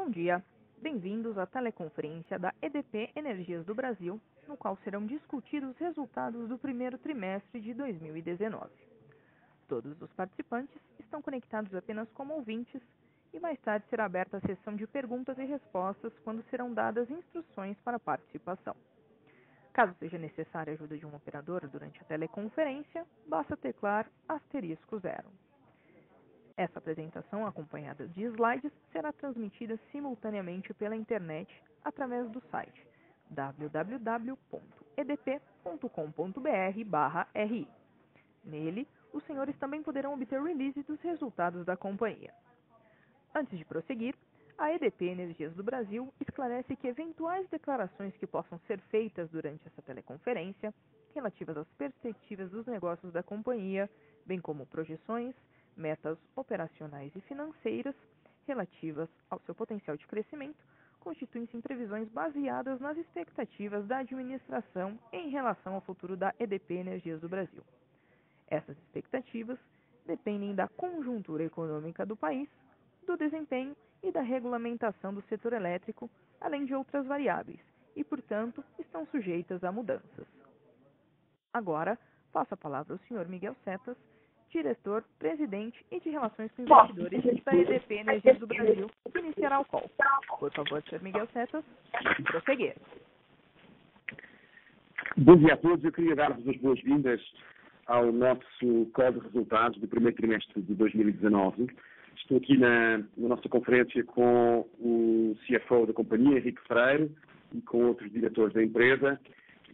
Bom dia, bem-vindos à teleconferência da EDP Energias do Brasil, no qual serão discutidos os resultados do primeiro trimestre de 2019. Todos os participantes estão conectados apenas como ouvintes e mais tarde será aberta a sessão de perguntas e respostas quando serão dadas instruções para a participação. Caso seja necessária a ajuda de um operador durante a teleconferência, basta teclar *0. Essa apresentação, acompanhada de slides, será transmitida simultaneamente pela internet através do site www.edp.com.br/ri. Nele, os senhores também poderão obter release dos resultados da companhia. Antes de prosseguir, a EDP Energias do Brasil esclarece que eventuais declarações que possam ser feitas durante essa teleconferência, relativas às perspectivas dos negócios da companhia, bem como projeções, metas operacionais e financeiras relativas ao seu potencial de crescimento, constituem-se em previsões baseadas nas expectativas da administração em relação ao futuro da EDP Energias do Brasil. Essas expectativas dependem da conjuntura econômica do país, do desempenho e da regulamentação do setor elétrico, além de outras variáveis, e, portanto, estão sujeitas a mudanças. Agora, passo a palavra ao Sr. Miguel Setas, diretor, presidente e de Relações com Investidores da EDP Energias do Brasil, que iniciará o call. Por favor, Sr. Miguel Setas, prosseguir. Bom dia a todos. Eu queria dar-vos as boas-vindas ao nosso call de resultados do primeiro trimestre de 2019. Estou aqui na nossa conferência com o CFO da companhia, Henrique Freire, e com outros diretores da empresa.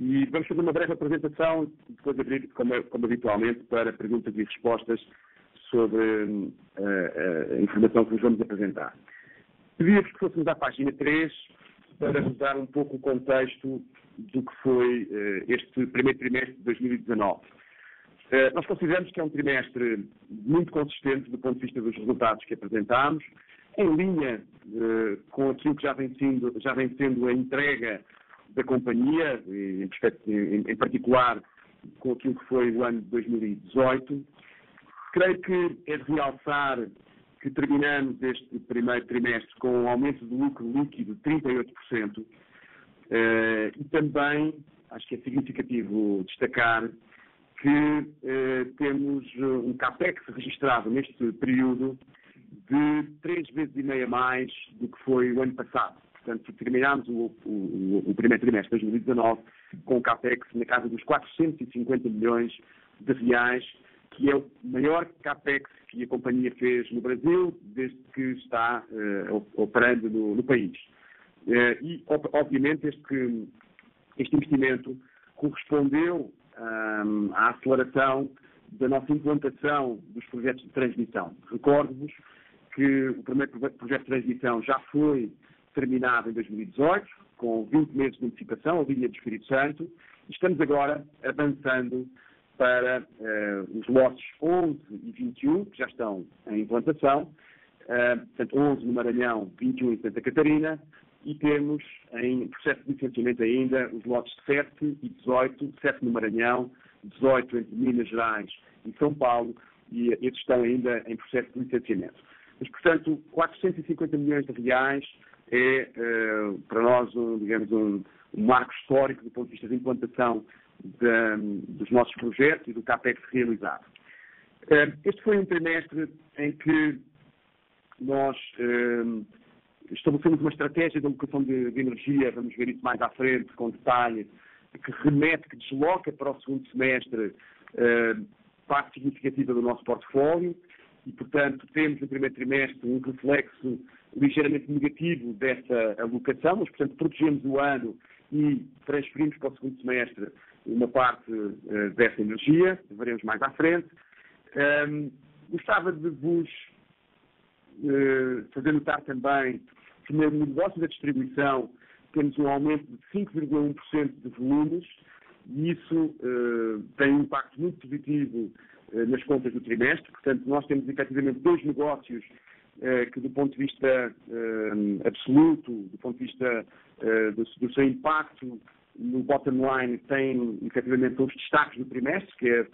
E vamos fazer uma breve apresentação e depois abrir, como habitualmente, para perguntas e respostas sobre a informação que vos vamos apresentar. Pedimos que fôssemos à página 3 para vos dar um pouco o contexto do que foi este primeiro trimestre de 2019. Nós consideramos que é um trimestre muito consistente do ponto de vista dos resultados que apresentámos, em linha com aquilo que já vem sendo a entrega da companhia, em particular com aquilo que foi o ano de 2018. Creio que é de realçar que terminamos este primeiro trimestre com um aumento do lucro líquido de 38%, e também acho que é significativo destacar que temos um CAPEX registrado neste período de 3,5 vezes mais do que foi o ano passado. Portanto, terminámos o primeiro trimestre de 2019 com um CAPEX na casa dos 450 milhões de reais, que é o maior CAPEX que a companhia fez no Brasil desde que está operando no país. E, obviamente, este investimento correspondeu à aceleração da nossa implantação dos projetos de transmissão. Recordo-vos que o primeiro projeto de transmissão já foi terminado em 2018, com 20 meses de antecipação, a linha do Espírito Santo, e estamos agora avançando para os lotes 11 e 21, que já estão em implantação, portanto 11 no Maranhão, 21 em Santa Catarina, e temos em processo de licenciamento ainda os lotes 7 e 18, 7 no Maranhão, 18 entre Minas Gerais e São Paulo, e esses estão ainda em processo de licenciamento. Mas, portanto, 450 milhões de reais é, para nós, um marco histórico do ponto de vista de implantação dos nossos projetos e do CAPEX realizado. Este foi um trimestre em que nós estabelecemos uma estratégia de alocação de energia, vamos ver isso mais à frente, com detalhe, que remete, que desloca para o segundo semestre parte significativa do nosso portfólio e, portanto, temos no primeiro trimestre um reflexo ligeiramente negativo dessa alocação, mas, portanto, protegemos o ano e transferimos para o segundo semestre uma parte dessa energia, veremos mais à frente. Gostava de vos fazer notar também que no negócio da distribuição temos um aumento de 5,1% de volumes e isso tem um impacto muito positivo nas contas do trimestre. Portanto, nós temos efetivamente dois negócios que do ponto de vista absoluto, do ponto de vista do seu impacto no bottom line, têm efetivamente os destaques do trimestre, que é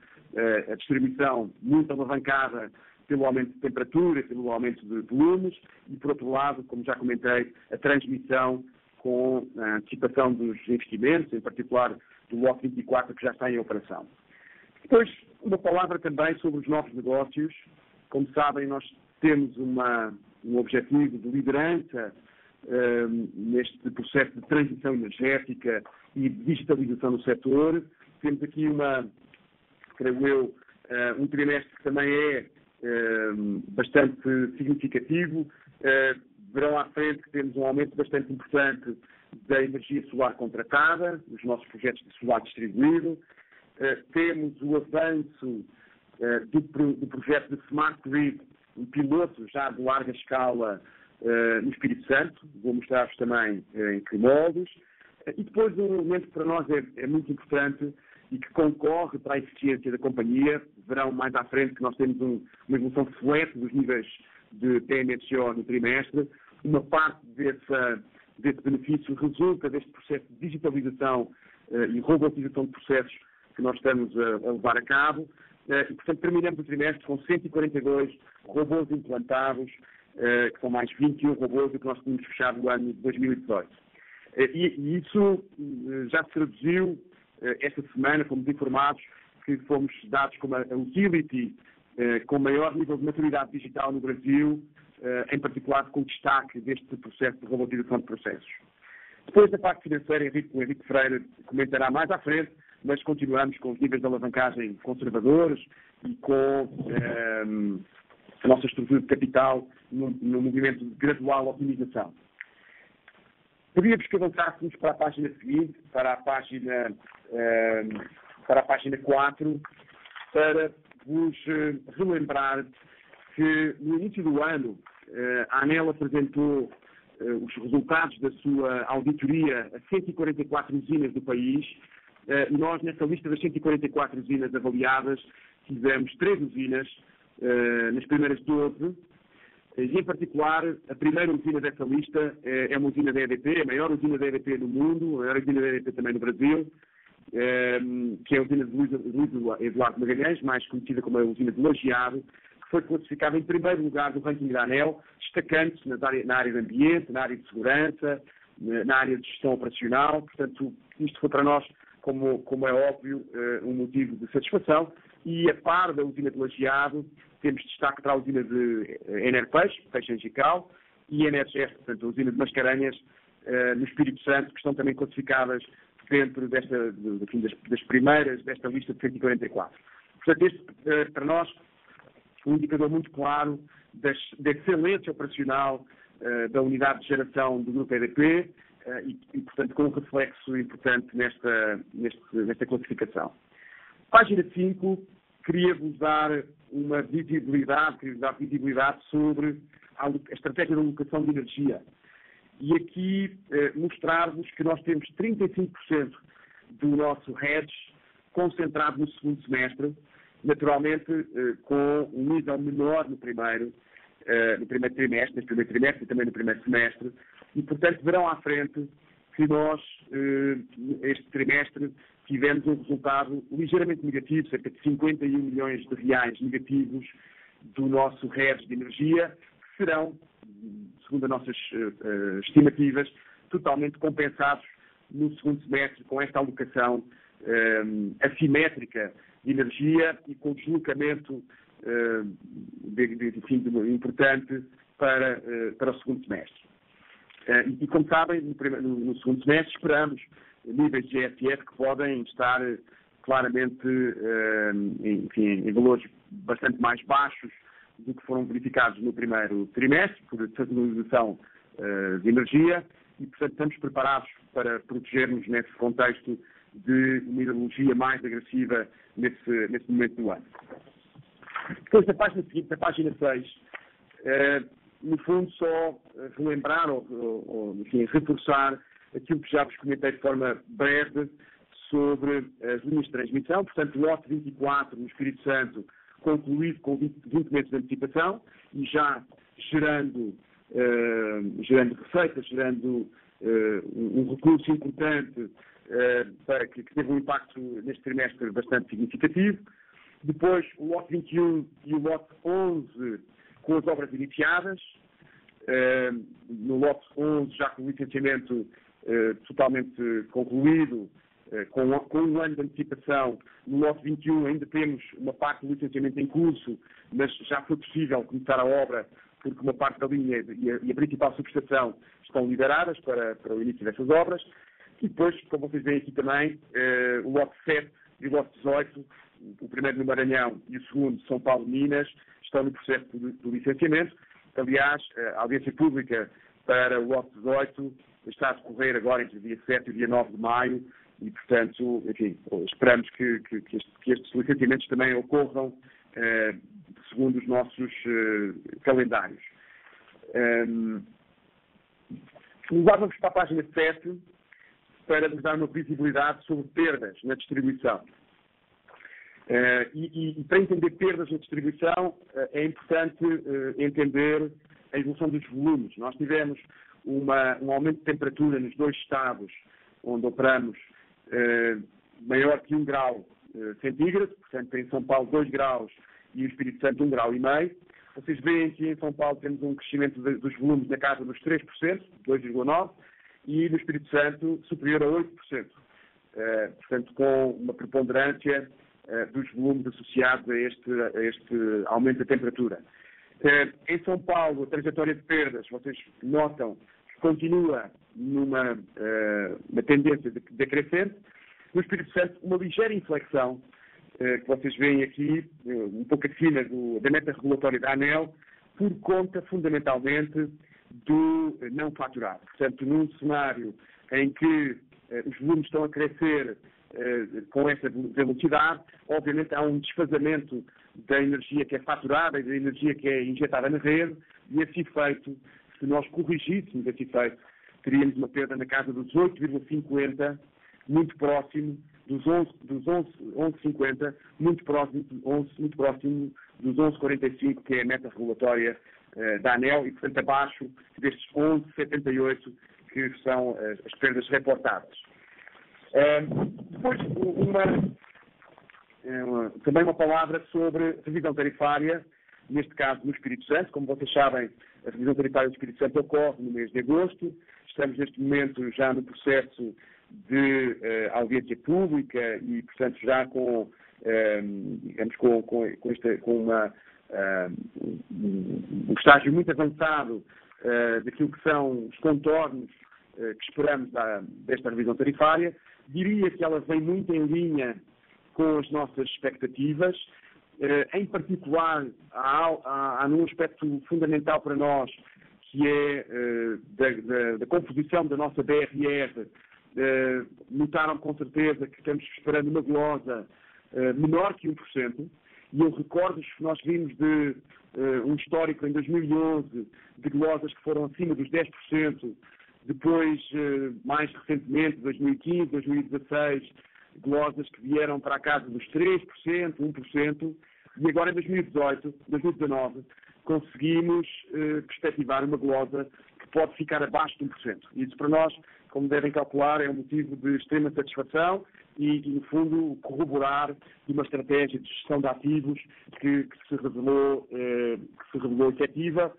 a distribuição muito alavancada pelo aumento de temperatura, pelo aumento de volumes, e, por outro lado, como já comentei, a transmissão com a antecipação dos investimentos, em particular do Lote 24, que já está em operação. Depois, uma palavra também sobre os novos negócios. Como sabem, nós temos um objetivo de liderança neste processo de transição energética e de digitalização do setor. Temos aqui creio eu, um trimestre que também é bastante significativo. Verão à frente que temos um aumento bastante importante da energia solar contratada, dos nossos projetos de solar distribuído. Temos o avanço do projeto de Smart Grid, um piloto já de larga escala no Espírito Santo. Vou mostrar-vos também em que modos. E depois um elemento que para nós é muito importante e que concorre para a eficiência da companhia. Verão mais à frente que nós temos uma evolução flat dos níveis de PMSO no trimestre. Uma parte desse benefício resulta deste processo de digitalização e robotização de processos que nós estamos a levar a cabo. E, portanto, terminamos o trimestre com 142 robôs implantados, que são mais 21 robôs do que nós tínhamos fechado o ano de 2018. E isso já se traduziu esta semana, fomos informados que fomos dados como a utility com maior nível de maturidade digital no Brasil, em particular com destaque deste processo de robotização de processos. Depois da parte financeira, o Henrique Freire comentará mais à frente, mas continuamos com os níveis de alavancagem conservadores e com a nossa estrutura de capital no movimento de gradual otimização. Pedíamos que avançássemos para a página seguinte, para a página 4, para vos relembrar que no início do ano a ANEEL apresentou os resultados da sua auditoria a 144 usinas do país. E nós, nessa lista das 144 usinas avaliadas, tivemos 3 usinas nas primeiras 12. E, em particular, a primeira usina dessa lista é uma usina da EDP, a maior usina da EDP no mundo, a maior usina da EDP também no Brasil, que é a usina de Luís Eduardo Magalhães, mais conhecida como a usina de Lajeado, que foi classificada em primeiro lugar do ranking da ANEEL, destacando-se na área de ambiente, na área de segurança, na área de gestão operacional. Portanto, isto foi para nós, como é óbvio, um motivo de satisfação. E a par da usina de Lajeado, temos destaque para a usina de Enerpeixe, Peixe Angical, e Energest, portanto, a usina de Mascarenhas, no Espírito Santo, que estão também classificadas dentro das primeiras desta lista de 144. Portanto, este, para nós, um indicador muito claro da excelência operacional da unidade de geração do Grupo EDP e, portanto, com um reflexo importante nesta classificação. Página 5, queria-vos dar uma visibilidade, sobre a estratégia de alocação de energia. E aqui mostrar-vos que nós temos 35% do nosso hedge concentrado no segundo semestre, naturalmente com um nível menor no primeiro trimestre e também no primeiro semestre. E, portanto, verão à frente que nós, este trimestre, tivemos um resultado ligeiramente negativo, cerca de 51 milhões de reais negativos do nosso hedge de energia, que serão, segundo as nossas estimativas, totalmente compensados no segundo semestre com esta alocação assimétrica de energia e com deslocamento importante para o segundo semestre. E como sabem, no segundo semestre esperamos níveis de GSF que podem estar claramente em valores bastante mais baixos do que foram verificados no primeiro trimestre, por sazonalização de energia, e, portanto, estamos preparados para protegermos nesse contexto de uma hidrologia mais agressiva nesse momento do ano. Depois, da página seguinte, da página 6, no fundo, só relembrar ou reforçar aquilo que já vos comentei de forma breve sobre as linhas de transmissão. Portanto, o lote 24 no Espírito Santo concluído com 20 meses de antecipação e já gerando receitas, gerando um recurso importante que teve um impacto neste trimestre bastante significativo. Depois, o lote 21 e o lote 11 com as obras iniciadas. No lote 11 já com o licenciamento totalmente concluído, com um ano de antecipação. No lote 21 ainda temos uma parte do licenciamento em curso, mas já foi possível começar a obra, porque uma parte da linha e a principal subestação estão liberadas para o início dessas obras. E depois, como vocês veem aqui também, o lote 7 e o lote 18, o primeiro no Maranhão e o segundo, São Paulo, Minas, estão no processo do licenciamento. Aliás, a audiência pública para o lote 18 está a decorrer agora entre o dia 7 e o dia 9 de maio e, portanto, enfim, esperamos que estes licenciamentos também ocorram segundo os nossos calendários. Levávamos para a página 7 para nos dar uma visibilidade sobre perdas na distribuição. E para entender perdas na distribuição é importante entender a evolução dos volumes. Nós tivemos um aumento de temperatura nos dois estados onde operamos maior que 1 grau centígrado, portanto em São Paulo 2 graus e no Espírito Santo 1,5 graus. Vocês veem que em São Paulo temos um crescimento dos volumes na casa dos 3%, 2,9%, e no Espírito Santo superior a 8%. Portanto, com uma preponderância dos volumes associados a este aumento da temperatura. Em São Paulo, a trajetória de perdas, vocês notam que continua numa tendência decrescente. No Espírito Santo, uma ligeira inflexão, que vocês veem aqui, um pouco acima da meta regulatória da ANEEL, por conta, fundamentalmente, do não faturado. Portanto, num cenário em que os volumes estão a crescer com essa velocidade, obviamente há um desfazamento da energia que é faturada e da energia que é injetada na rede, e esse efeito, se nós corrigíssemos esse efeito, teríamos uma perda na casa dos 8,50, muito próximo dos 11,50, muito próximo dos 11,45, que é a meta regulatória da ANEEL, e portanto abaixo destes 11,78 que são as perdas reportadas. Depois, também uma palavra sobre revisão tarifária, neste caso no Espírito Santo. Como vocês sabem, a revisão tarifária do Espírito Santo ocorre no mês de agosto. Estamos neste momento já no processo de audiência pública e, portanto, já com um estágio muito avançado daquilo que são os contornos que esperamos desta revisão tarifária. Diria que ela vem muito em linha com as nossas expectativas. Em particular, há num aspecto fundamental para nós, que é da composição da nossa BRR. Notaram com certeza que estamos esperando uma glosa menor que 1%, e eu recordo-vos que nós vimos de um histórico em 2011 de glosas que foram acima dos 10%, depois, mais recentemente, 2015, 2016, glosas que vieram para a casa dos 3%, 1%, e agora em 2019, conseguimos perspectivar uma glosa que pode ficar abaixo de 1%. Isso para nós, como devem calcular, é um motivo de extrema satisfação e no fundo, corroborar de uma estratégia de gestão de ativos que se revelou efetiva.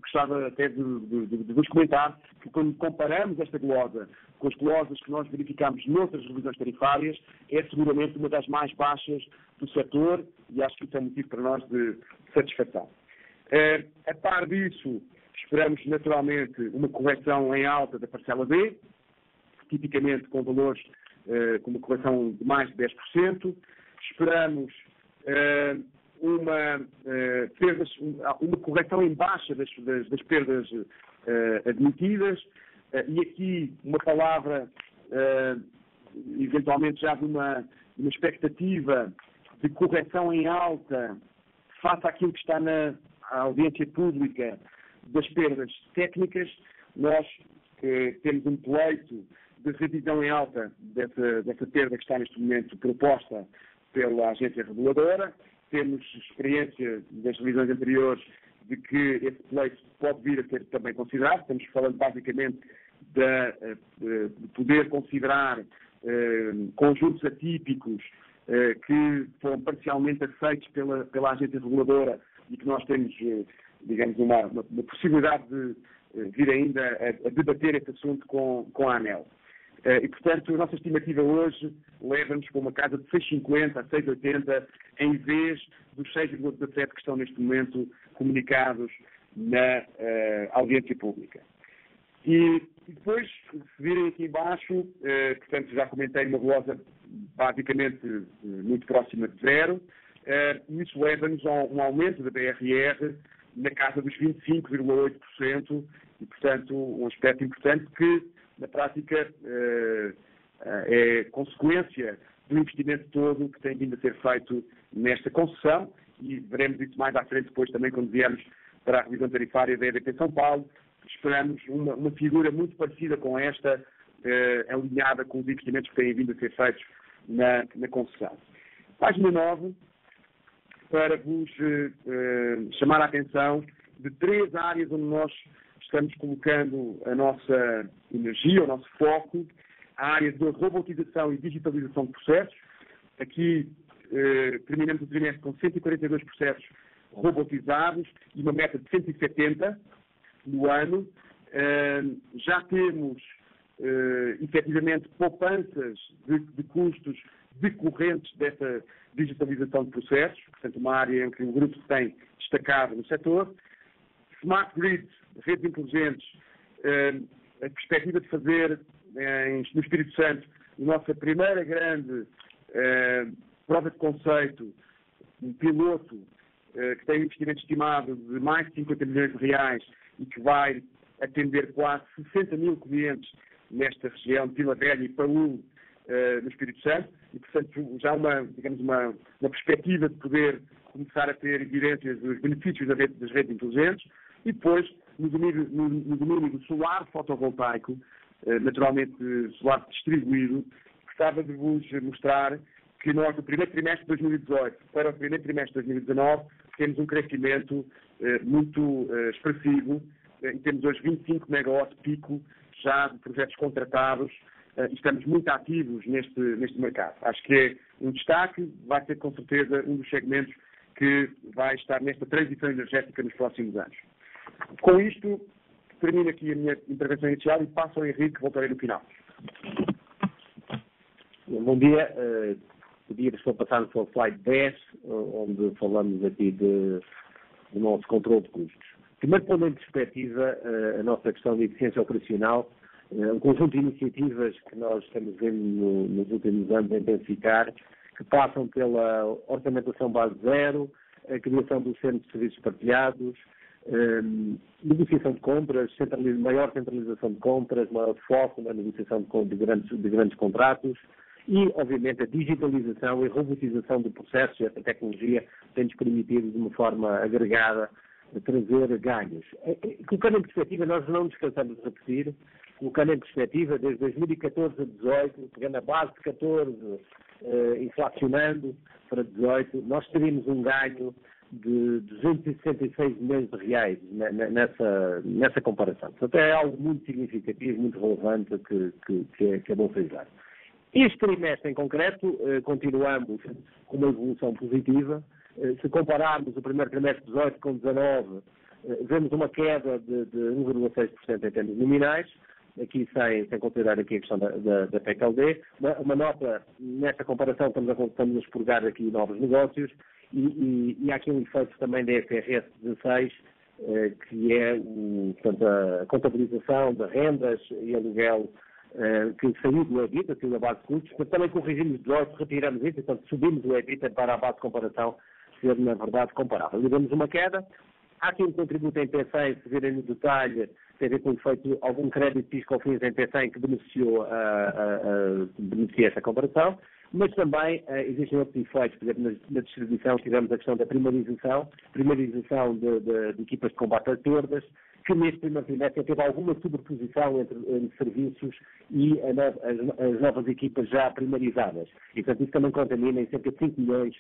Gostava até de vos comentar que quando comparamos esta glosa com as glosas que nós verificamos noutras revisões tarifárias, é seguramente uma das mais baixas do setor, e acho que isso é um motivo para nós de satisfação. A par disso, esperamos naturalmente uma correção em alta da parcela B, tipicamente com valores com uma correção de mais de 10%. Esperamos uma correção em baixa das perdas admitidas, e aqui uma palavra, eventualmente já de uma expectativa de correção em alta face àquilo que está na audiência pública das perdas técnicas. Nós temos um pleito de revisão em alta dessa perda que está neste momento proposta pela agência reguladora. Temos experiência das revisões anteriores de que esse pleito pode vir a ser também considerado. Estamos falando basicamente de poder considerar conjuntos atípicos que foram parcialmente aceitos pela agência reguladora e que nós temos, digamos, uma possibilidade de vir ainda a debater esse assunto com a ANEEL. E, portanto, a nossa estimativa hoje leva-nos para uma casa de 6,50 a 6,80 em vez dos 6,17 que estão neste momento comunicados na audiência pública. E depois, se virem aqui embaixo, portanto, já comentei uma glosa basicamente muito próxima de zero, e isso leva-nos a um aumento da BRR na casa dos 25,8%, e, portanto, um aspecto importante que, na prática, é consequência do investimento todo que tem vindo a ser feito nesta concessão, e veremos isso mais à frente depois também quando viermos para a revisão tarifária da EDP São Paulo. Esperamos uma figura muito parecida com esta, alinhada com os investimentos que têm vindo a ser feitos na concessão. Página 9, para vos chamar a atenção de 3 áreas onde nós estamos colocando a nossa energia, o nosso foco: a área da robotização e digitalização de processos. Aqui terminamos o trimestre com 142 processos robotizados e uma meta de 170 no ano. Já temos, efetivamente, poupanças de custos decorrentes dessa digitalização de processos, portanto, uma área em que o grupo se tem destacado no setor. Smart Grid, redes inteligentes, a perspectiva de fazer no Espírito Santo a nossa primeira grande prova de conceito, um piloto que tem um investimento estimado de mais de 50 milhões de reais e que vai atender quase 60 mil clientes nesta região de Vila Velha e Paúl, no Espírito Santo, e, portanto, já uma perspectiva de poder começar a ter evidências dos benefícios das redes inteligentes. E depois, no domínio do solar fotovoltaico, naturalmente solar distribuído, gostava de vos mostrar que nós, no primeiro trimestre de 2018 para o primeiro trimestre de 2019, temos um crescimento muito expressivo, e temos hoje 25 megawatts pico já de projetos contratados, e estamos muito ativos neste mercado. Acho que é um destaque, vai ser com certeza um dos segmentos que vai estar nesta transição energética nos próximos anos. Com isto, termino aqui a minha intervenção inicial e passo ao Henrique, voltarei no final. Bom dia. Pedir só passarmos para o slide 10, onde falamos aqui do nosso controle de custos. Primeiro, pondo em perspectiva a nossa questão de eficiência operacional, um conjunto de iniciativas que nós estamos vendo nos últimos anos a intensificar, que passam pela orçamentação base zero, a criação dos centros de serviços partilhados, negociação de compras, maior centralização de compras, maior foco na negociação de grandes contratos e, obviamente, a digitalização e robotização de processos. Esta tecnologia tem-nos permitido, de uma forma agregada, trazer ganhos. Colocando em perspectiva, nós não nos cansamos de repetir, colocando em perspectiva, desde 2014 a 2018, pegando a base de 14, inflacionando para 2018, nós teríamos um ganho de 266 milhões de reais nessa comparação. Portanto, é algo muito significativo, muito relevante que é bom frisar. Este trimestre em concreto, continuamos com uma evolução positiva. Se compararmos o primeiro trimestre de 18 com 19, vemos uma queda de 1,6% em termos nominais, aqui sem considerar aqui a questão da PECLD. Uma nota, nesta comparação, estamos a expurgar aqui novos negócios e há aqui um efeito também da IFRS 16, que é portanto, a contabilização de rendas e aluguel que saiu do EBITDA, saiu da base de custos, mas também corrigimos 18, retiramos isso, portanto subimos o EBITDA para a base de comparação ser, na verdade, comparável. Tivemos uma queda. Há aqui um contributo em P100, se virem no detalhe, tem a ver com o efeito de algum crédito fiscal-fins em P100 que beneficia esta comparação, mas também existem outros efeitos. Por exemplo, na distribuição tivemos a questão da primarização de equipas de combate a perdas, que neste primeiro trimestre teve alguma sobreposição entre serviços e as novas equipas já primarizadas. E, portanto, isso também contamina em cerca de 5 milhões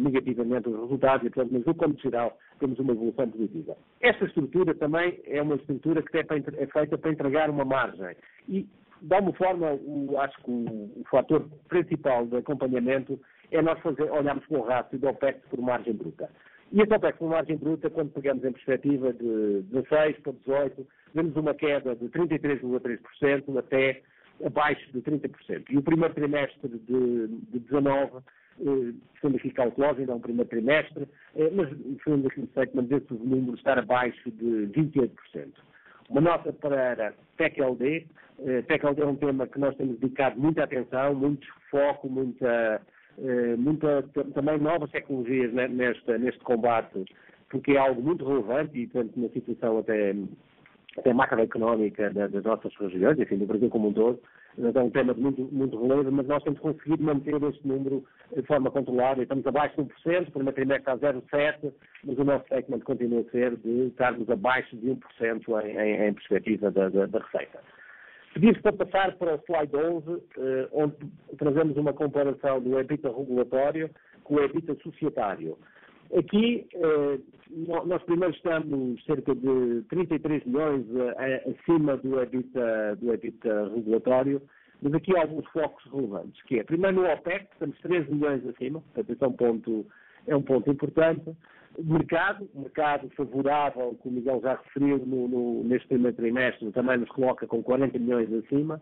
negativamente os resultados, e, portanto, mas no campo geral temos uma evolução positiva. Esta estrutura também é uma estrutura que é feita para entregar uma margem. E, de alguma forma, acho que o fator principal de acompanhamento é nós olharmos para o rácio do OPEX por margem bruta. E esse OPEX por margem bruta, quando pegamos em perspectiva de 16 para 18, vemos uma queda de 33,3% até abaixo de 30%. E o primeiro trimestre de 19, sendo aqui cauteloso, ainda é um primeiro trimestre, mas sendo aqui o statement desse número estar abaixo de 28%. Uma nota para TechLD. TechLD é um tema que nós temos dedicado muita atenção, muito foco, muita também novas tecnologias neste combate, porque é algo muito relevante e, portanto, na situação até macroeconómica das nossas regiões, enfim, do Brasil como um todo. É um tema muito relevante, mas nós temos conseguido manter este número de forma controlada. Estamos abaixo de 1%, o primeiro trimestre está a 0,7%, mas o nosso segment continua a ser de estarmos abaixo de 1% em perspectiva da receita. Pedimos para passar para o slide 11, onde trazemos uma comparação do EBITDA regulatório com o EBITDA societário. Aqui, nós primeiro estamos cerca de 33 milhões acima do EBITDA regulatório, mas aqui há alguns focos relevantes, que é, primeiro no OPEX, estamos 13 milhões acima, portanto, esse é um ponto importante. Mercado favorável, como o Miguel já referiu neste primeiro trimestre, também nos coloca com 40 milhões acima.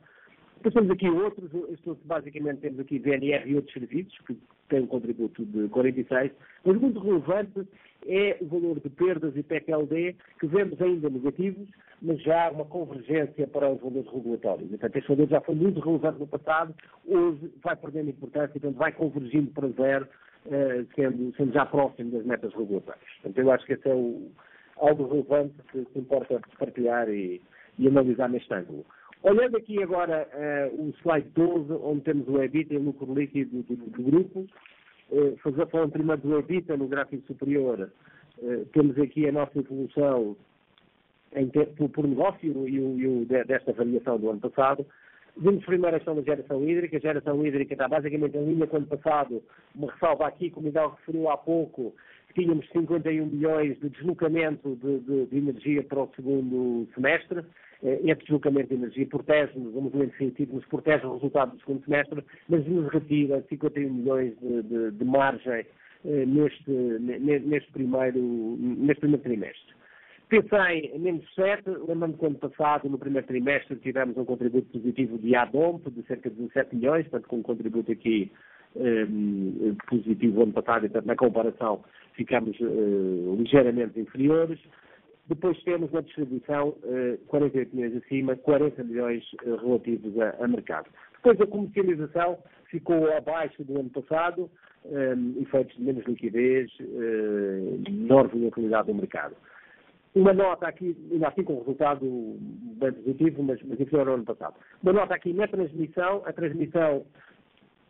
Depois temos aqui outros, basicamente temos aqui VNR e outros serviços, que têm um contributo de 46, mas muito relevante é o valor de perdas e TechLD, que vemos ainda negativos, mas já há uma convergência para os valores regulatórios. Portanto, este valor já foi muito relevante no passado, hoje vai perdendo importância, portanto vai convergindo para zero, sendo já próximo das metas regulatórias. Portanto, eu acho que esse é algo relevante que importa partilhar e analisar neste ângulo. Olhando aqui agora o slide 12, onde temos o EBITDA e o lucro líquido do grupo, falando primeiro do EBITDA no gráfico superior, temos aqui a nossa evolução por negócio e desta variação do ano passado. Vimos primeiro a questão da geração hídrica. A geração hídrica está basicamente em linha com o ano passado. Uma ressalva aqui, como o Miguel referiu há pouco, que tínhamos 51 milhões de deslocamento de energia para o segundo semestre. Este deslocamento de energia protege-nos, o movimento científico nos protege o resultado do segundo semestre, mas nos retira 51 milhões de margem neste primeiro trimestre. PCI menos 7, lembrando que ano passado, no primeiro trimestre, tivemos um contributo positivo de ADOMP de cerca de 17 milhões, portanto com um contributo aqui positivo ano passado, e portanto na comparação ficamos ligeiramente inferiores. Depois temos na distribuição 48 milhões acima, 40 milhões relativos a mercado. Depois a comercialização ficou abaixo do ano passado, efeitos de menos liquidez, menor volatilidade do mercado. Uma nota aqui, ainda assim com um resultado bem positivo, mas inferior ao ano passado. Uma nota aqui na transmissão. A transmissão,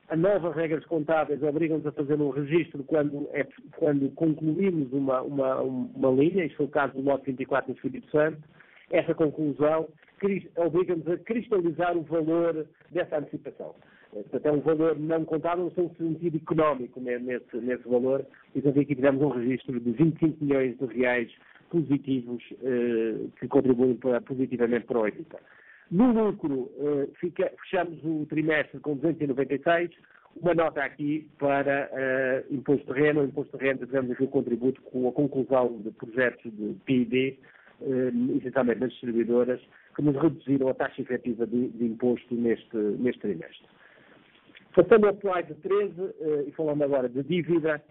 as novas regras contábeis obrigam-nos a fazer um registro quando concluímos uma linha, isto foi o caso do lote 24 no Espírito Santo. Essa conclusão obriga-nos a cristalizar o valor dessa antecipação. Portanto, é um valor não contábil, mas tem um sentido económico nesse valor. E portanto, aqui tivemos um registro de 25 milhões de reais positivos que contribuem positivamente para o EBITDA. No lucro, fechamos o trimestre com 296. Uma nota aqui para imposto de renda. O imposto de renda, tivemos aqui o contributo com a conclusão de projetos de PID, essencialmente nas distribuidoras, que nos reduziram a taxa efetiva de imposto neste trimestre. Passando ao slide 13, e falando agora de dívida,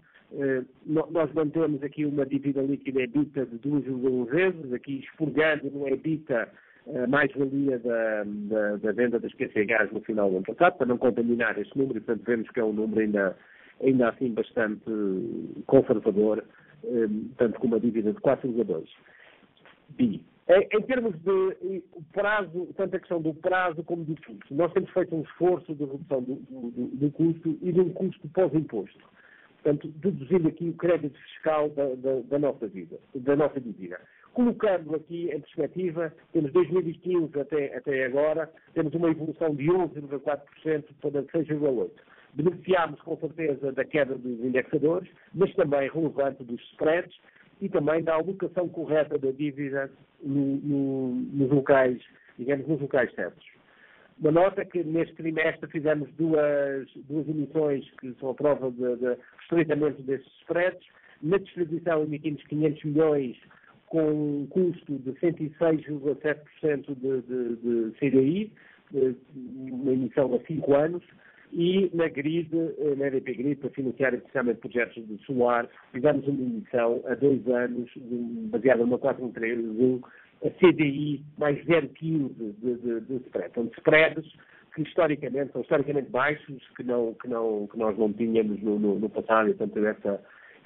nós mantemos aqui uma dívida líquida EBITDA de 2,1 vezes, aqui expurgando no EBITDA mais-valia da venda das PCHs no final do ano passado, para não contaminar este número, e portanto vemos que é um número ainda assim bastante conservador, tanto com uma dívida de 4,2 bi. Em termos de prazo, tanto a questão do prazo como do custo, nós temos feito um esforço de redução do custo e de um custo pós-imposto. Portanto, deduzindo aqui o crédito fiscal da nossa dívida. Colocando aqui em perspectiva, temos 2015 até agora, temos uma evolução de 11,4% para 6,8%. Beneficiámos com certeza da queda dos indexadores, mas também relevante dos spreads e também da alocação correta da dívida nos locais, digamos, nos locais certos. Uma nota que neste trimestre fizemos duas emissões que são a prova de estreitamento desses spreads. Na distribuição emitimos 500 milhões com um custo de 106,7% de CDI, uma emissão a 5 anos, e na GRID, na EDP GRID, para financiar especialmente projetos de solar, fizemos uma emissão a 2 anos, baseada numa 413, a CDI mais 0,15 de spread. São spreads que são historicamente baixos, que nós não tínhamos no passado, e portanto essa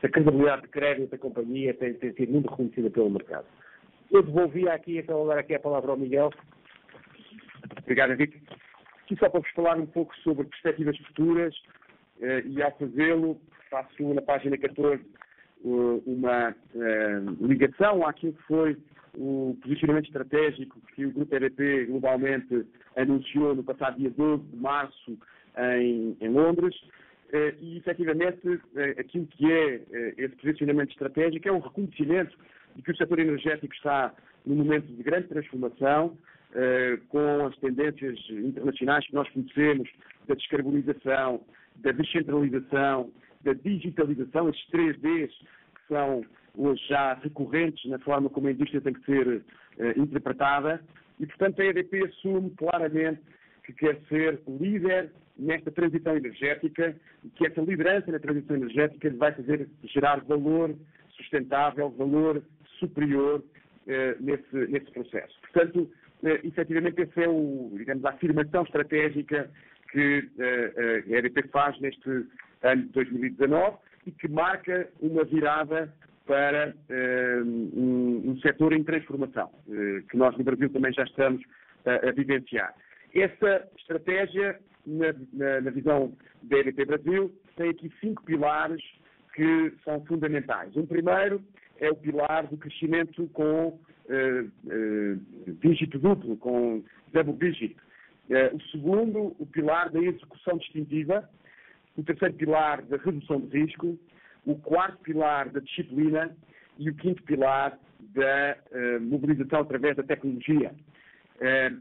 credibilidade de crédito da companhia tem sido muito reconhecida pelo mercado. Eu devolvia aqui, então agora aqui a palavra ao Miguel. Obrigado, Henrique. Aqui só para vos falar um pouco sobre perspectivas futuras, e ao fazê-lo faço na página 14 uma ligação àquilo que foi o posicionamento estratégico que o Grupo EDP globalmente anunciou no passado dia 12 de março em Londres, e efetivamente aquilo que é esse posicionamento estratégico é um reconhecimento de que o setor energético está num momento de grande transformação, com as tendências internacionais que nós conhecemos, da descarbonização, da descentralização, da digitalização, esses 3 Ds que são hoje já recorrentes na forma como a indústria tem que ser interpretada, e portanto a EDP assume claramente que quer ser líder nesta transição energética, e que essa liderança na transição energética vai fazer gerar valor sustentável, valor superior nesse processo. Portanto, efetivamente, essa é a afirmação estratégica que a EDP faz neste ano de 2019 e que marca uma virada para um setor em transformação, que nós no Brasil também já estamos a vivenciar. Essa estratégia, na visão da EDP Brasil, tem aqui 5 pilares que são fundamentais. O primeiro é o pilar do crescimento com dígito duplo, com double digit. O segundo, o pilar da execução distintiva. O terceiro pilar da redução de risco. O quarto pilar da disciplina. E o quinto pilar da mobilização através da tecnologia.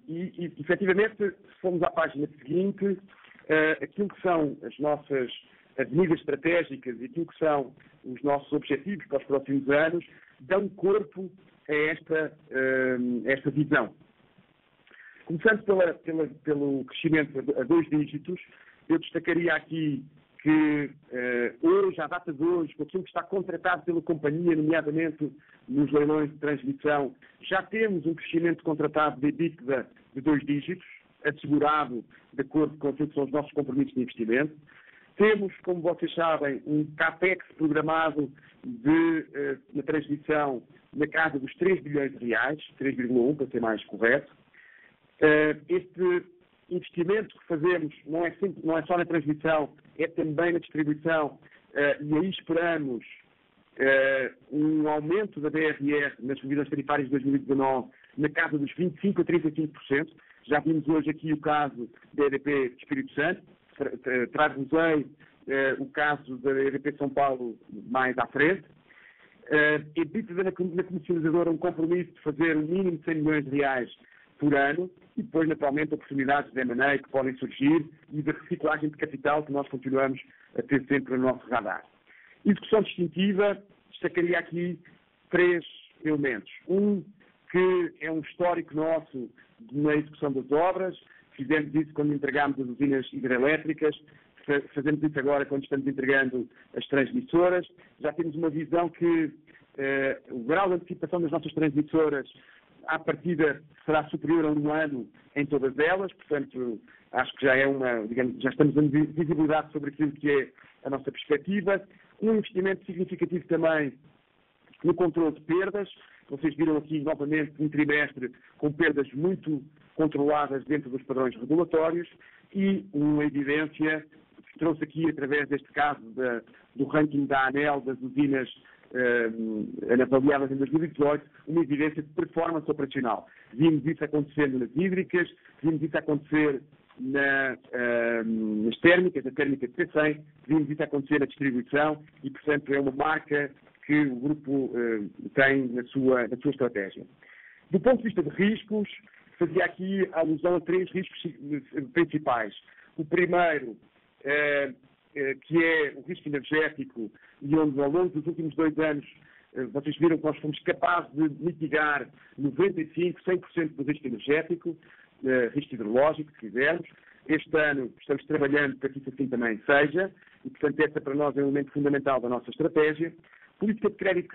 E efetivamente, se formos à página seguinte, aquilo que são as nossas avenidas estratégicas e aquilo que são os nossos objetivos para os próximos anos, dão corpo a esta visão. Começando pelo crescimento a 2 dígitos, eu destacaria aqui que hoje, à data de hoje, com aquilo que está contratado pela companhia, nomeadamente nos leilões de transmissão, já temos um crescimento contratado de EBITDA de 2 dígitos, assegurado de acordo com aquilo que são os nossos compromissos de investimento. Temos, como vocês sabem, um CAPEX programado na transmissão na casa dos 3 bilhões de reais, 3,1 para ser mais correto. Este investimento que fazemos não é só na transmissão, é também na distribuição, e aí esperamos um aumento da DRR nas revisões tarifárias de 2019 na casa dos 25% a 35%. Já vimos hoje aqui o caso da EDP Espírito Santo, trago-vos o caso da EDP São Paulo mais à frente. EBITDA na comercializadora um compromisso de fazer um mínimo de 100 milhões de reais por ano, e depois, naturalmente, oportunidades de M&A que podem surgir e de reciclagem de capital que nós continuamos a ter sempre no nosso radar. Execução distintiva, destacaria aqui 3 elementos. Um, que é um histórico nosso na execução das obras. Fizemos isso quando entregámos as usinas hidrelétricas, fazemos isso agora quando estamos entregando as transmissoras. Já temos uma visão que o grau de antecipação das nossas transmissoras, à partida, será superior a 1 ano em todas elas, portanto, acho que já é já estamos dando visibilidade sobre aquilo que é a nossa perspectiva. Um investimento significativo também no controle de perdas. Vocês viram aqui, novamente, um trimestre com perdas muito controladas dentro dos padrões regulatórios, e uma evidência que trouxe aqui, através deste caso do ranking da ANEEL das usinas avaliadas em 2018, uma evidência de performance operacional. Vimos isso acontecendo nas hídricas, vimos isso acontecer nas térmicas, na térmica de T100, vimos isso acontecer na distribuição, e, portanto, é uma marca que o grupo tem na sua estratégia. Do ponto de vista de riscos, fazia aqui alusão a 3 riscos principais. O primeiro, que é o risco energético, e onde ao longo dos últimos 2 anos vocês viram que nós fomos capazes de mitigar 95%, 100% do risco energético, risco hidrológico, se quisermos. Este ano estamos trabalhando para que isso assim também seja, e portanto essa para nós é um elemento fundamental da nossa estratégia. Política de crédito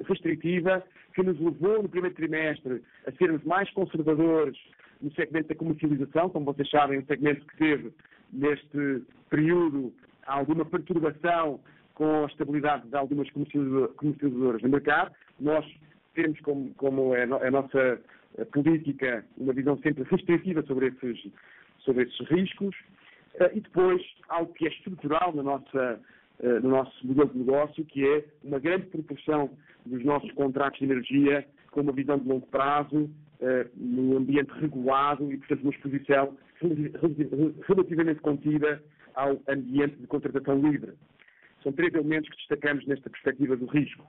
restritiva, que nos levou no primeiro trimestre a sermos mais conservadores no segmento da comercialização. Como vocês sabem, um segmento que teve neste período alguma perturbação com a estabilidade de algumas comercializadoras no mercado. Nós temos como a nossa política uma visão sempre restritiva sobre esses riscos. E depois, algo que é estrutural no nosso modelo de negócio, que é uma grande proporção dos nossos contratos de energia com uma visão de longo prazo, no ambiente regulado e, portanto, uma exposição relativamente contida ao ambiente de contratação livre. São 3 elementos que destacamos nesta perspectiva do risco.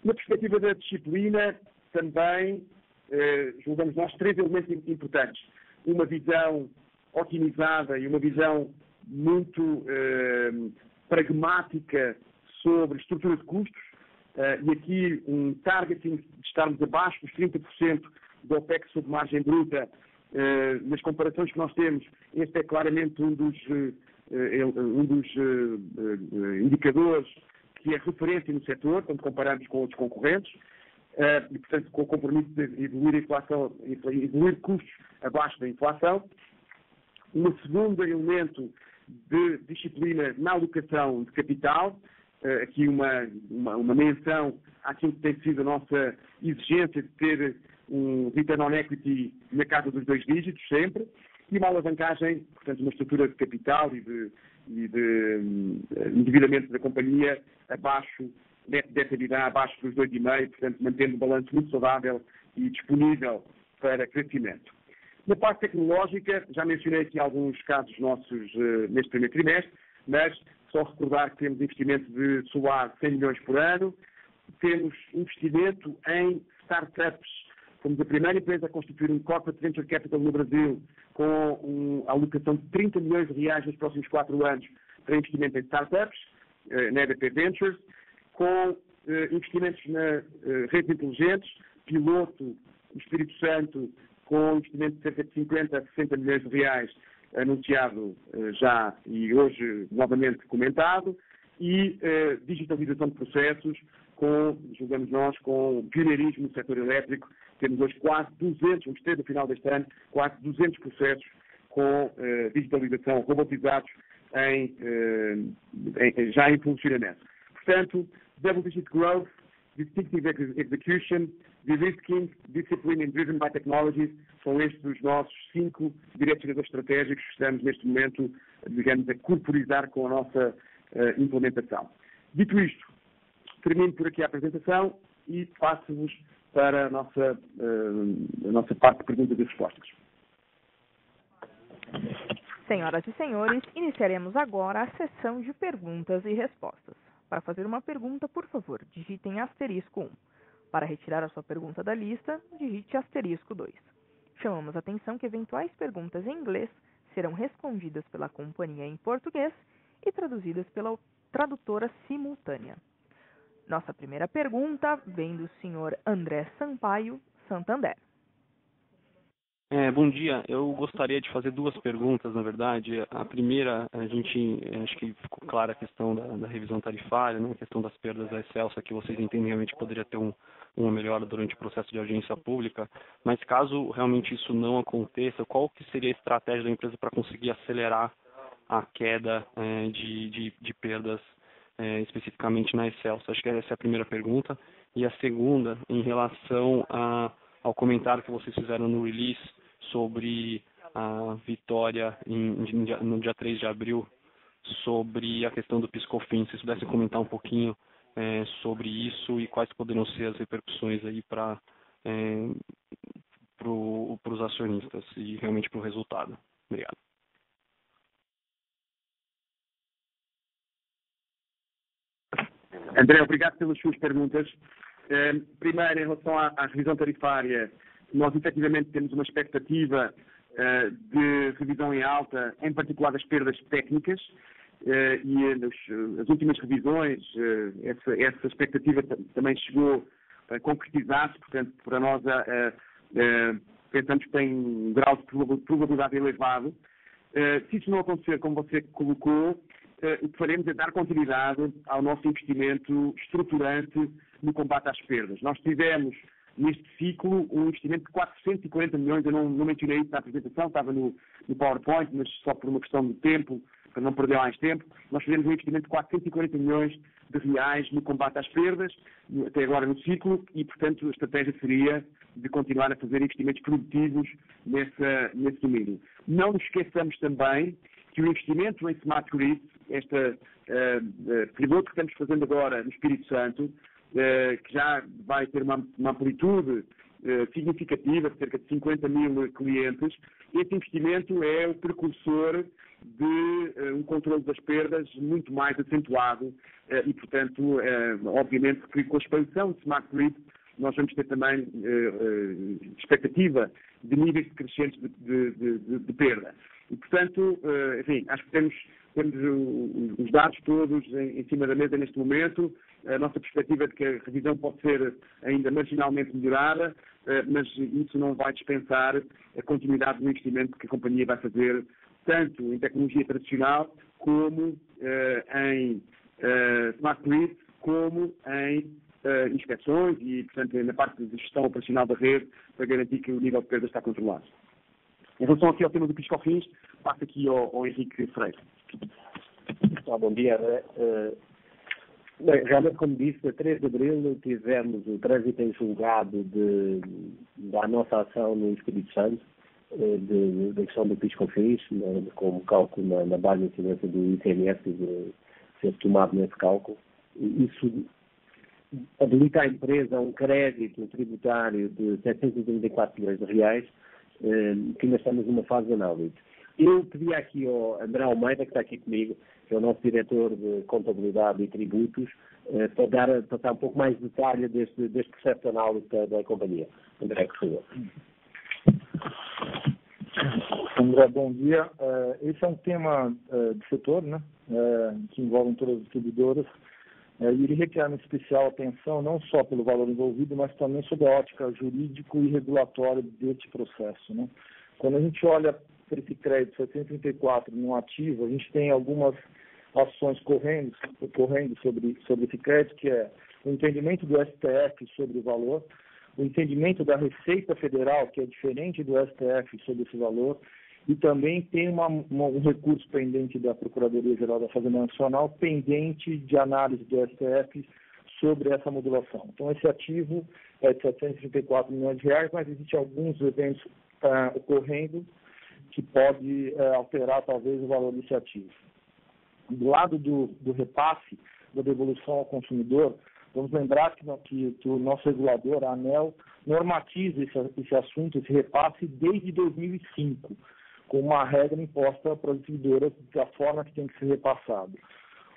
Na perspectiva da disciplina, também julgamos nós 3 elementos importantes. Uma visão otimizada e uma visão muito pragmática sobre estrutura de custos, e aqui um targeting de estarmos abaixo dos 30% do OPEX sobre margem bruta. Nas comparações que nós temos, este é claramente um dos indicadores que é referência no setor, quando comparamos com outros concorrentes, e, portanto, com o compromisso de evoluir custos abaixo da inflação. Um segundo elemento de disciplina na alocação de capital, aqui uma menção àquilo que tem sido a nossa exigência de ter um return on equity na casa dos 2 dígitos, sempre, e uma alavancagem, portanto, uma estrutura de capital e de endividamento da companhia abaixo, net debt EBITDA abaixo dos 2,5, portanto, mantendo um balanço muito saudável e disponível para crescimento. Na parte tecnológica, já mencionei aqui alguns casos nossos neste primeiro trimestre, mas só recordar que temos investimento de solar 100 milhões por ano, temos investimento em startups. Fomos a primeira empresa a constituir um Corporate Venture Capital no Brasil com a alocação de 30 milhões de reais nos próximos 4 anos para investimento em startups, na EDP Ventures, com investimentos na redes inteligentes, piloto no Espírito Santo, com um investimento de cerca de 50 a 60 milhões de reais anunciado já e hoje novamente comentado, e digitalização de processos, julgamos nós, com pioneirismo no setor elétrico. Temos hoje quase 200, vamos ter no final deste ano, quase 200 processos com digitalização, robotizados já em funcionamento. Portanto, double-digit growth, distinctive execution, de-risking, discipline and driven by technology, são estes os nossos 5 direcionadores estratégicos que estamos neste momento, digamos, a corporizar com a nossa implementação. Dito isto, termino por aqui a apresentação e passo-vos para a nossa parte de perguntas e respostas. Senhoras e senhores, iniciaremos agora a sessão de perguntas e respostas. Para fazer uma pergunta, por favor, digitem *1. Para retirar a sua pergunta da lista, digite *2. Chamamos a atenção que eventuais perguntas em inglês serão respondidas pela companhia em português e traduzidas pela tradutora simultânea. Nossa primeira pergunta vem do senhor André Sampaio, Santander. Bom dia, eu gostaria de fazer 2 perguntas, na verdade. A primeira, acho que ficou clara a questão da revisão tarifária, né? A questão das perdas da Excelsa, que vocês entendem realmente que poderia ter uma melhora durante o processo de audiência pública, mas caso realmente isso não aconteça, qual que seria a estratégia da empresa para conseguir acelerar a queda de perdas, especificamente na Excelsa? Acho que essa é a primeira pergunta. E a segunda, em relação ao comentário que vocês fizeram no release sobre a vitória no dia 3 de abril, sobre a questão do PIS/COFINS. Se pudessem comentar um pouquinho sobre isso e quais poderiam ser as repercussões aí para os acionistas e realmente para o resultado. Obrigado. André, obrigado pelas suas perguntas. Primeiro, em relação à revisão tarifária, nós efetivamente temos uma expectativa de revisão em alta, em particular das perdas técnicas, e as últimas revisões, essa expectativa também chegou a concretizar-se, portanto, para nós pensamos que tem um grau de probabilidade elevado. Se isso não acontecer, como você colocou, o que faremos é dar continuidade ao nosso investimento estruturante no combate às perdas. Nós tivemos, neste ciclo, um investimento de 440 milhões, eu não mencionei isso na apresentação, estava no PowerPoint, mas só por uma questão de tempo, para não perder mais tempo, nós fizemos um investimento de 440 milhões de reais no combate às perdas, até agora no ciclo, e, portanto, a estratégia seria de continuar a fazer investimentos produtivos nesse domínio. Não nos esqueçamos também que o investimento em Smart Grid, este piloto que estamos fazendo agora no Espírito Santo, que já vai ter uma amplitude significativa, de cerca de 50 mil clientes, esse investimento é o precursor de um controle das perdas muito mais acentuado e, portanto, obviamente que com a expansão de Smart Grid nós vamos ter também expectativa de níveis crescentes de perda. E, portanto, enfim, acho que temos os dados todos em cima da mesa neste momento. A nossa perspectiva é de que a revisão pode ser ainda marginalmente melhorada, mas isso não vai dispensar a continuidade do investimento que a companhia vai fazer, tanto em tecnologia tradicional, como em Smart Grid, como em inspeções e, portanto, na parte de gestão operacional da rede, para garantir que o nível de perda está controlado. Em relação aqui ao tema do PIS/COFINS, passo aqui ao Henrique Freire. Bom dia. Bem, realmente, como disse, a 3 de abril tivemos o trânsito em julgado da nossa ação no Espírito Santo, da questão do PIS/COFINS, como cálculo na base de incidência do ICMS de ser tomado nesse cálculo. Isso habilita à empresa um crédito tributário de 734 milhões de reais, que ainda estamos numa fase de análise. Eu pedi aqui ao André Almeida, que está aqui comigo, que é o nosso diretor de contabilidade e tributos, para dar um pouco mais de detalhe deste processo de análise da companhia. André, por favor. André, bom dia. Esse é um tema de setor, né, que envolve todas as distribuidoras, e ele requer, em especial, atenção não só pelo valor envolvido, mas também sob a ótica jurídico e regulatória deste processo, né. Quando a gente olha para esse crédito 734 no ativo, a gente tem algumas ações correndo sobre esse crédito, que é o entendimento do STF sobre o valor, o entendimento da Receita Federal, que é diferente do STF sobre esse valor, e também tem um recurso pendente da Procuradoria-Geral da Fazenda Nacional, pendente de análise do STF sobre essa modulação. Então, esse ativo é de 734 milhões de reais, mas existem alguns eventos ocorrendo que pode alterar, talvez, o valor desse ativo. Do lado do repasse, da devolução ao consumidor, vamos lembrar que o nosso regulador, a ANEEL, normatiza esse assunto, esse repasse, desde 2005, com uma regra imposta para as distribuidoras da forma que tem que ser repassado.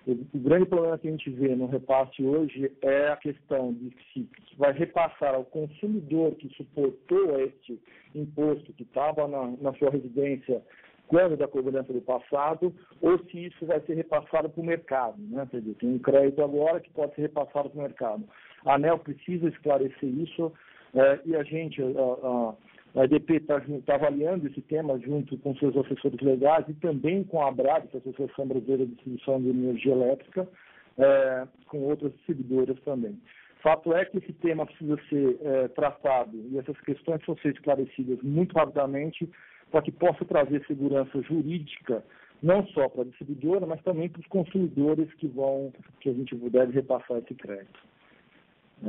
O grande problema que a gente vê no repasse hoje é a questão de se vai repassar ao consumidor que suportou este imposto, que estava na sua residência quando da cobrança do passado, ou se isso vai ser repassado para o mercado, né? Quer dizer, tem um crédito agora que pode ser repassado para o mercado. A ANEEL precisa esclarecer isso, e a gente, a EDP está avaliando esse tema junto com seus assessores legais e também com a ABRAD, que é a Associação Brasileira de Distribuição de Energia Elétrica, com outras distribuidoras também. Fato é que esse tema precisa ser tratado e essas questões precisam ser esclarecidas muito rapidamente para que possa trazer segurança jurídica, não só para a distribuidora, mas também para os consumidores que a gente deve repassar esse crédito.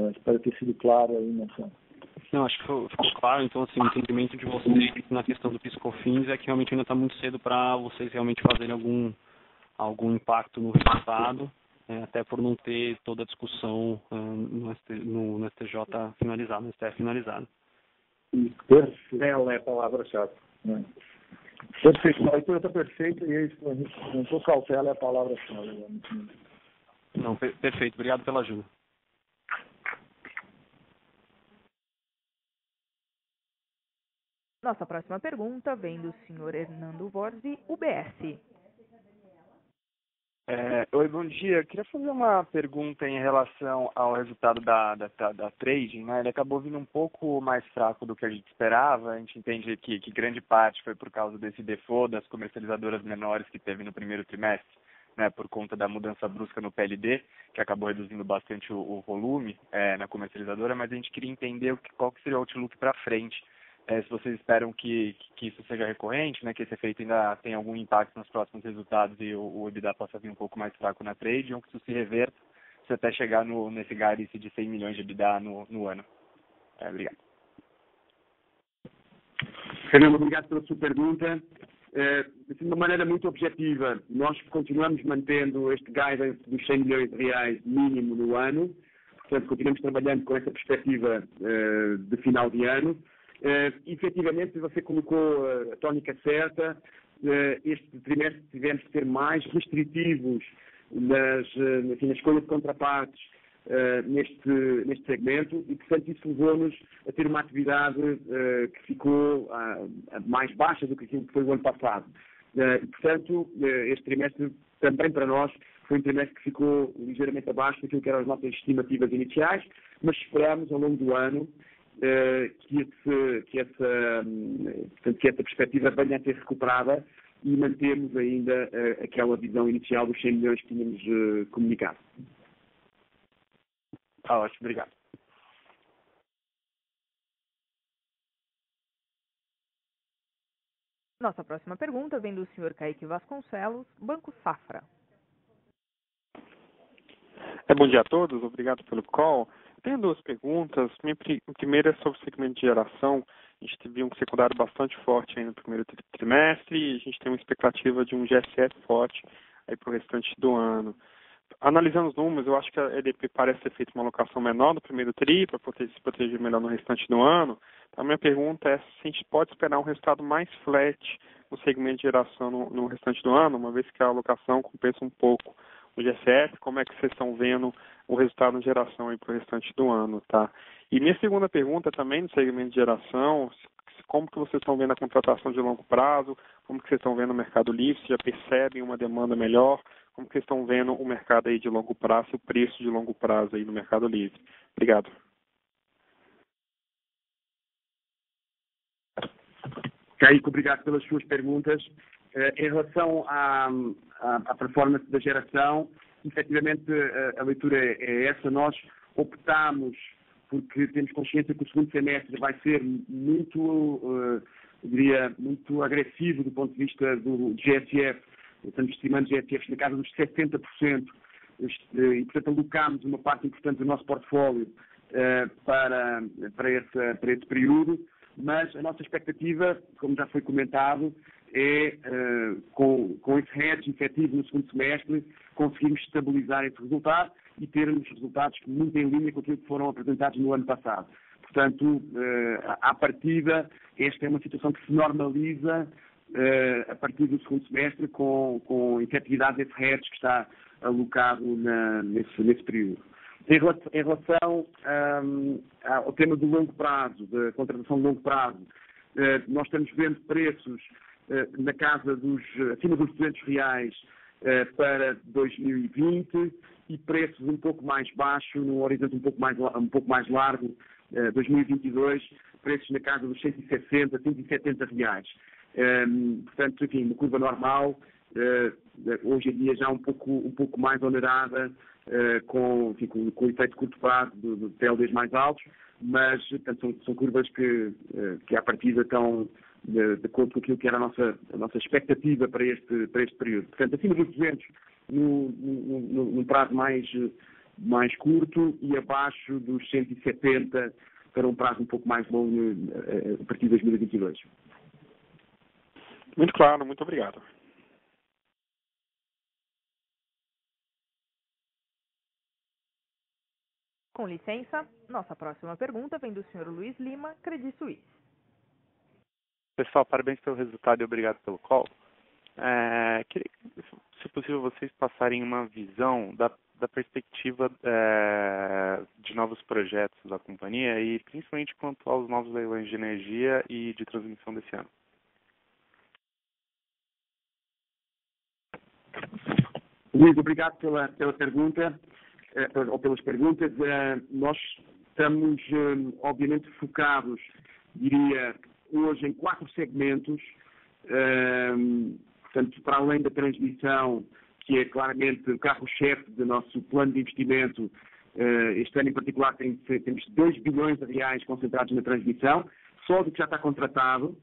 Espero ter sido claro aí, Nelson. Não, acho que ficou claro. Então, assim, o entendimento de vocês na questão do PIS/COFINS é que realmente ainda está muito cedo para vocês realmente fazerem algum impacto no resultado, até por não ter toda a discussão no STJ finalizado, no STF finalizado. Ela é a palavra-chave. Perfeito, a leitura está perfeita e a gente não sou cautela, é a palavra-chave. Não, perfeito. Obrigado pela ajuda. Nossa próxima pergunta vem do senhor Hernando Vorzi, UBS. Oi, bom dia. Eu queria fazer uma pergunta em relação ao resultado da trading, né? Ele acabou vindo um pouco mais fraco do que a gente esperava. A gente entende que grande parte foi por causa desse default das comercializadoras menores que teve no primeiro trimestre, né? Por conta da mudança brusca no PLD, que acabou reduzindo bastante o volume na comercializadora, mas a gente queria entender qual que seria o outlook para frente. Se vocês esperam que isso seja recorrente, né, que esse efeito ainda tem algum impacto nos próximos resultados e o EBITDA possa vir um pouco mais fraco na trade, ou que isso se reverta, se até chegar nesse guidance de 100 milhões de EBITDA no ano. Obrigado. Fernando, obrigado pela sua pergunta. De uma maneira muito objetiva, nós continuamos mantendo este guidance dos 100 milhões de reais mínimo no ano, portanto continuamos trabalhando com essa perspectiva de final de ano. Efetivamente, você colocou a tónica certa. Este trimestre tivemos que ser mais restritivos na escolha de contrapartes neste segmento e, portanto, isso levou-nos a ter uma atividade que ficou mais baixa do que aquilo que foi o ano passado. E, portanto, este trimestre também para nós foi um trimestre que ficou ligeiramente abaixo daquilo que eram as nossas estimativas iniciais, mas esperamos ao longo do ano que essa perspectiva venha a ser recuperada e mantermos ainda aquela visão inicial dos 100 milhões que tínhamos comunicado. Ótimo, obrigado. Nossa próxima pergunta vem do senhor Kaique Vasconcelos, Banco Safra. Bom dia a todos, obrigado pelo call. Tenho duas perguntas. Minha primeira é sobre o segmento de geração. A gente teve um secundário bastante forte aí no primeiro trimestre e a gente tem uma expectativa de um GSF forte aí para o restante do ano. Analisando os números, eu acho que a EDP parece ter feito uma alocação menor no primeiro tri para se proteger melhor no restante do ano. Então, a minha pergunta é se a gente pode esperar um resultado mais flat no segmento de geração no restante do ano, uma vez que a alocação compensa um pouco o GSF, como é que vocês estão vendo o resultado de geração aí para o restante do ano, tá? E minha segunda pergunta também no segmento de geração, como que vocês estão vendo a contratação de longo prazo, como que vocês estão vendo o mercado livre, se já percebem uma demanda melhor, como que vocês estão vendo o mercado aí de longo prazo, o preço de longo prazo aí no mercado livre. Obrigado. Kaique, obrigado pelas suas perguntas. Em relação à performance da geração, efetivamente a leitura é essa. Nós optamos, porque temos consciência que o segundo semestre vai ser muito agressivo do ponto de vista do GSF. Estamos estimando GSFs na casa dos 70%, e portanto alocámos uma parte importante do nosso portfólio para esse período, mas a nossa expectativa, como já foi comentado, é, com esse hedge efetivo no segundo semestre, conseguirmos estabilizar esse resultado e termos resultados muito em linha com aquilo que foram apresentados no ano passado. Portanto, à partida, esta é uma situação que se normaliza a partir do segundo semestre com efetividade desse hedge que está alocado nesse período. Em relação ao tema do longo prazo, da contratação de longo prazo, nós estamos vendo preços na casa acima dos R$200 para 2020 e preços um pouco mais baixos, num horizonte um pouco mais largo, 2022, preços na casa dos R$160, R$170. Portanto, enfim, uma curva normal, hoje em dia já um pouco mais onerada, com o efeito de curto prazo de PLDs mais altos, mas portanto, são curvas que à partida estão de acordo com aquilo que era a nossa expectativa para este período. Portanto, acima dos 200 num prazo mais curto e abaixo dos 170 para um prazo um pouco mais longo a partir de 2022. Muito claro, muito obrigado. Com licença, nossa próxima pergunta vem do senhor Luiz Lima, Credit Suisse. Pessoal, parabéns pelo resultado e obrigado pelo call. Queria, se possível, vocês passarem uma visão da perspectiva de novos projetos da companhia e principalmente quanto aos novos leilões de energia e de transmissão desse ano. Luís, obrigado pela pergunta, ou pelas perguntas. Nós estamos, obviamente, focados, diria, hoje em 4 segmentos, portanto, para além da transmissão, que é claramente o carro-chefe do nosso plano de investimento. Este ano, em particular, temos 2 bilhões de reais concentrados na transmissão, só do que já está contratado,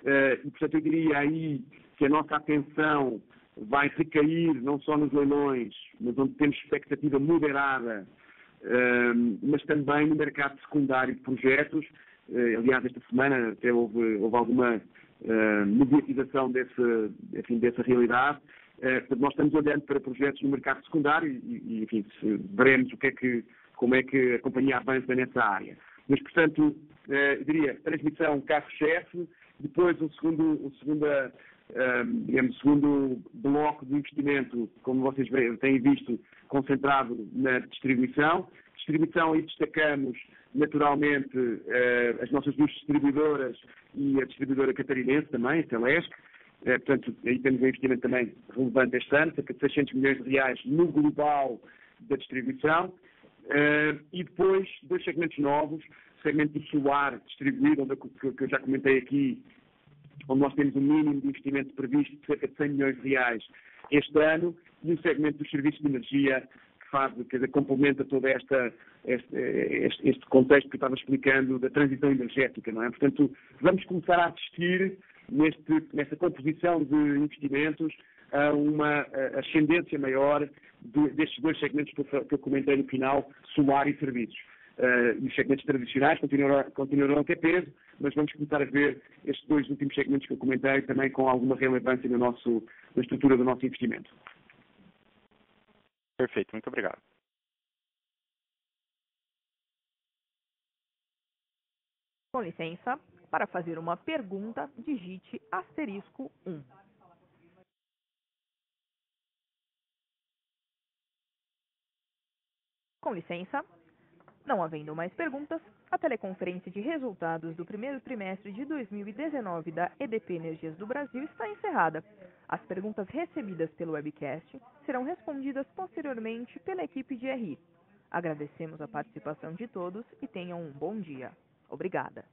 e, portanto, eu diria aí que a nossa atenção vai recair não só nos leilões, mas onde temos expectativa moderada, mas também no mercado secundário de projetos. Aliás, esta semana até houve alguma mediatização dessa realidade. Portanto, nós estamos olhando para projetos no mercado secundário e enfim, veremos como é que a companhia avança nessa área. Mas, portanto, eu diria, transmissão, carro-chefe, depois o segundo bloco de investimento, como vocês têm visto, concentrado na distribuição. Distribuição, aí destacamos naturalmente as nossas 2 distribuidoras e a distribuidora catarinense também, a Telesc. Portanto, aí temos um investimento também relevante este ano, cerca de 600 milhões de reais no global da distribuição. E depois, 2 segmentos novos, o segmento do solar distribuído, que eu já comentei aqui, onde nós temos um mínimo de investimento previsto de cerca de 100 milhões de reais este ano, e o segmento dos serviços de energia, que complementa todo este contexto que eu estava explicando da transição energética, não é? Portanto, vamos começar a assistir nesta composição de investimentos a uma ascendência maior destes 2 segmentos que eu comentei no final, solar e serviços. E os segmentos tradicionais continuarão a ter peso, mas vamos começar a ver estes 2 últimos segmentos que eu comentei também com alguma relevância na estrutura do nosso investimento. Perfeito, muito obrigado. Com licença, para fazer uma pergunta, digite *1. Com licença, não havendo mais perguntas, a teleconferência de resultados do primeiro trimestre de 2019 da EDP Energias do Brasil está encerrada. As perguntas recebidas pelo webcast serão respondidas posteriormente pela equipe de RI. Agradecemos a participação de todos e tenham um bom dia. Obrigada.